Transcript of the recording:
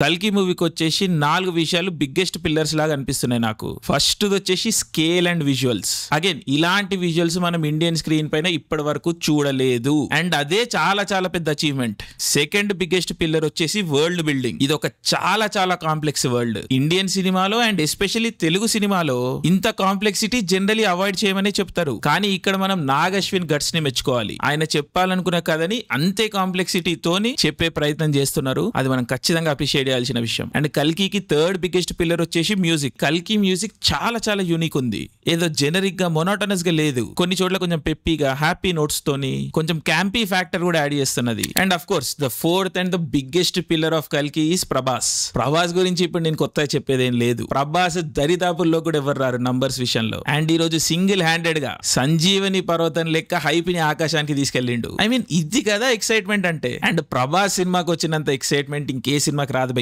కల్కి మూవీకి వచ్చేసి 4 విషయాలు బిగ్గెస్ట్ పిల్లర్స్ లాగా అనిపిస్తున్నాయి నాకు. ఫస్ట్ వచ్చేసి స్కేల్ అండ్ విజువల్స్. అగైన్ ఇలాంటి విజువల్స్ మనం ఇండియన్ స్క్రీన్ పైన ఇప్పటి వరకు చూడలేదు అండ్ అదే చాలా చాలా పెద్ద అచీవ్మెంట్. సెకండ్ బిగ్గెస్ట్ పిల్లర్ వచ్చేసి వరల్డ్ బిల్డింగ్. ఇది ఒక చాలా చాలా కాంప్లెక్స్ వరల్డ్. ఇండియన్ సినిమాలో అండ్ ఎస్పెషల్లీ తెలుగు సినిమాలో ఇంత కాంప్లెక్సిటీ జనరలీ అవాయిడ్ చేయమని చెప్తారు, కానీ ఇక్కడ మనం నాగ్ అశ్విన్ గట్స్ ని మెచ్చుకోవాలి. ఆయన చెప్పాలనుకున్న కథని అంతే కాంప్లెక్సిటీ తోని చెప్పే ప్రయత్నం చేస్తున్నారు. అది మనం ఖచ్చితంగా అప్రిషియేట్ చేయాల్సిన విషయం. అండ్ కల్కికి థర్డ్ బిగ్గెస్ట్ పిల్లర్ వచ్చేసి మ్యూజిక్. కల్కి మ్యూజిక్ చాలా చాలా యూనిక్ ఉంది. ఏదో జెనరిక్ గా మొనోటనస్ గా లేదు, కొన్ని చోట్ల కొంచెం పెప్పీగా హ్యాపీ నోట్స్ తోని కొంచెం క్యాంపీ ఫ్యాక్టర్ కూడా యాడ్ చేస్తున్నది. And of course the fourth and the biggest pillar of కల్కి ఈస్ ప్రభాస్. ప్రభాస్ గురించి ఇప్పుడు నేను కొత్తగా చెప్పేదేం లేదు. ప్రభాస్ దరిదాపుల్లో కూడా ఎవరు రారు నంబర్స్ విషయంలో. అండ్ ఈ రోజు సింగిల్ హ్యాండెడ్ గా సంజీవని పర్వతం లెక్క హైప్ ని ఆకాశానికి తీసుకెళ్లిండు. ఐ మీన్ ఇది కదా ఎక్సైట్మెంట్ అంటే. అండ్ ప్రభాస్ సినిమాకి వచ్చినంత ఎక్సైట్మెంట్ ఇంకే సినిమాకి రాదు.